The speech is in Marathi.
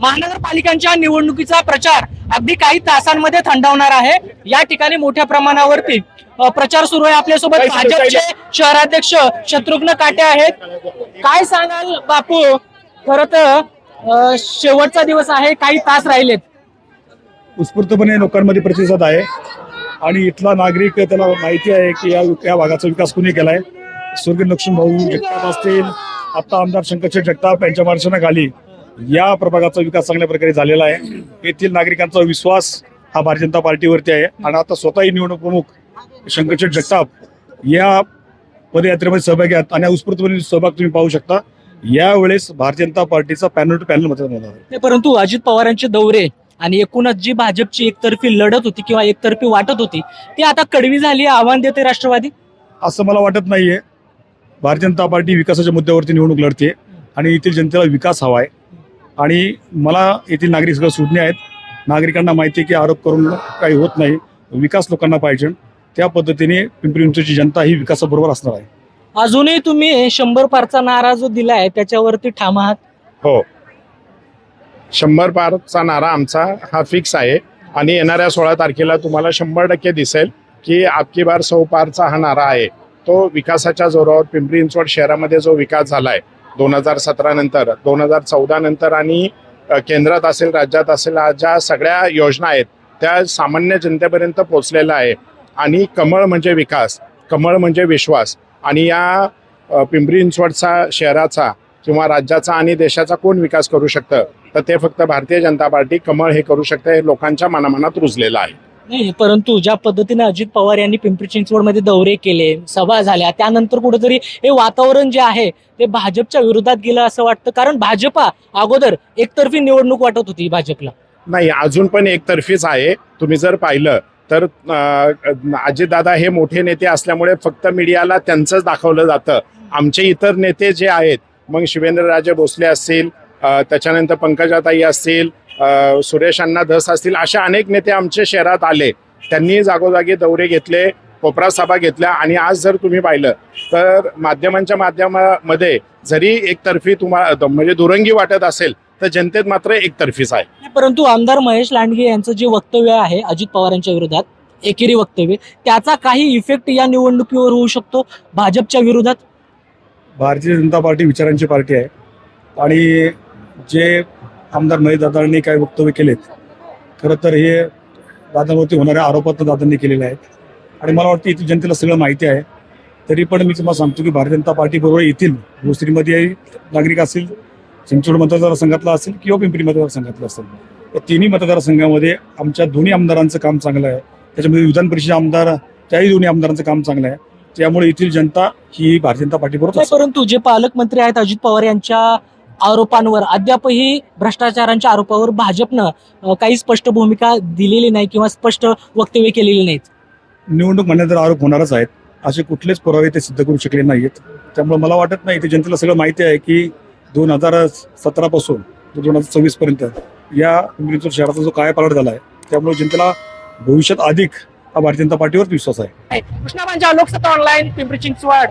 महानगरपालिकांच्या निवडणुकीचा प्रचार अगदी काही तासांमध्ये थंडावणार आहे। या ठिकाणी मोठ्या प्रमाणावरती प्रचार सुरू आहे। आपल्यासोबत भाजपचे शहराध्यक्ष शत्रुघ्न काटे आहेत। काय सांगाल बापू, खरं तर शेवटचा दिवस आहे, काही तास राहिलेत। उत्स्फूर्तपणे लोकांमध्ये प्रतिसाद आहे आणि इथला नागरिक त्याला माहिती आहे की या भागाचा विकास कुणी केलाय। स्वर्गीय लक्ष्मण भाऊ जगताप असतील, आता आमदार शंकरशेठ जगताप यांच्या मार्गदर्शनाखाली या प्रभागाचा विकास चांगल्या प्रकारे झालेला आहे। येथील नागरिकांचा विश्वास हा भारतीय जनता पार्टीवरती आहे आणि आता स्वतःही निवडणूक प्रमुख शंकरशेठ जगताप या पदयात्रेमध्ये सहभागी आहेत आणि उत्स्फूर्तपणे सहभाग तुम्ही पाहू शकता। यावेळेस भारतीय जनता पार्टीचा पॅनल टू पॅनल मतदान होणार आहे। परंतु अजित पवारांचे दौरे आणि एकूणच जी भाजपची एकतर्फी लढत होती किंवा एकतर्फी वाटत होती ती आता कडवी झाली, आव्हान देते राष्ट्रवादी, असं मला वाटत नाहीये। भारतीय जनता पार्टी विकासाच्या मुद्द्यावरती निवडणूक लढते आणि येथील जनतेला विकास हवा आहे आणि मला येथील नागरिक सगळं सूचना आहेत। नागरिकांना माहिती आहे की आरोप करून काही होत नाही, विकास लोकांना पाहिजे, त्या पद्धतीने पिंपरी चिंचवडची जनता ही विकासाबरोबर असणार आहे। अजूनही तुम्ही 100 पारचा नारा जो दिलाय त्याच्यावरती ठाम आहात? हो, 100 पारचा नारा आमचा हा फिक्स आहे आणि येणाऱ्या 16 तारखेला तुम्हाला 100% दिसेल की आपकी बार 100 पारचा हा नारा आहे। तो विकासाच्या जोरावर पिंपरी चिंचवड शहरामध्ये जो विकास झालाय 2017 नंतर, 2014 नंतर आणि केंद्रात असेल राज्यात असेल, ज्या सगळ्या योजना आहेत त्या सामान्य जनतेपर्यंत पोहोचलेल्या आहे। आणि कमळ म्हणजे विकास, कमळ म्हणजे विश्वास आणि या पिंपरी चिंचवडचा शहराचा किंवा राज्याचा आणि देशाचा कोण विकास करू शकतं तर ते फक्त भारतीय जनता पार्टी कमळ हे करू शकते। हे लोकांच्या मनामनात रुजलेलं आहे। नाही, परंतु ज्या पद्धतीने अजित पवार यांनी पिंपरी चिंचवडमध्ये दौरे केले, सभा झाल्या, त्यानंतर कुठेतरी हे वातावरण जे आहे ते भाजपच्या विरोधात गेलं असं वाटतं, कारण भाजपा अगोदर एकतर्फी निवडणूक वाटत होती भाजपला। नाही, अजून पण एकतर्फीच आहे। तुम्ही जर पाहिलं तर अजितदादा हे मोठे नेते असल्यामुळे फक्त मीडियाला त्यांचंच दाखवलं जातं। आमचे इतर नेते जे आहेत, मग शिवेंद्रराजे भोसले असतील, त्याच्यानंतर पंकजाताई असतील, सुरेश अण्णा धस असतील, अशा अनेक नेते आमच्या शहरात आले। त्यांनी जागोजागी दौरे घेतले, कोपरा सभा घेतल्या आणि आज जर तुम्ही पाहिलं तर माध्यमांच्या माध्यमामध्ये जरी एकतर्फी तुम्हाला म्हणजे दुरंगी वाटत असेल तर जनतेत मात्र एकतर्फीच आहे। परंतु आमदार महेश लांडगे यांचं जे वक्तव्य आहे अजित पवारांच्या विरोधात, एकेरी वक्तव्य, त्याचा काही इफेक्ट या निवडणुकीवर होऊ शकतो भाजपच्या विरोधात? भारतीय जनता पार्टी विचारांची पार्टी आहे आणि जे आमदार महेश दादांनी काही वक्तव्य केलेत, खरं तर हे दादांवरती होणाऱ्या आरोपात दादांनी केलेले आहेत आणि मला वाटतं इथे जनतेला सगळं माहिती आहे। तरी पण मी तुम्हाला सांगतो की भारतीय जनता पार्टी बरोबर येथील भोसरीमध्ये नागरिक असतील, चिंचवड मतदारसंघातला असेल किंवा पिंपरी मतदारसंघातला असेल, या तिन्ही मतदारसंघामध्ये आमच्या दोन्ही आमदारांचं काम चांगलं आहे। त्याच्यामध्ये विधान परिषद आमदार, त्याही दोन्ही आमदारांचं काम चांगलं आहे। त्यामुळे येथील जनता ही भारतीय जनता पार्टीबरोबर। परंतु जे पालकमंत्री आहेत अजित पवार यांच्या आरोपांवर, अद्यापही भ्रष्टाचारांच्या आरोपावर भाजपनं काही स्पष्ट भूमिका दिलेली नाही किंवा स्पष्ट वक्तव्य केलेली नाहीत। निवडणूक म्हणण्यानंतर आरोप होणारच आहेत, असे कुठलेच पुरावे ते सिद्ध करू शकले नाहीत। त्यामुळे मला वाटत नाही, ते जनतेला सगळं माहिती आहे की 2017 पासून 2024 पर्यंत या पिंपरी चिंचवड शहराचा जो कायापालट झाला आहे, त्यामुळे जनतेला भविष्यात अधिक हा भारतीय जनता पार्टीवर विश्वास आहे। कृष्णा पांचाळ, लोकसत्ता ऑनलाईन, पिंपरी चिंचवड।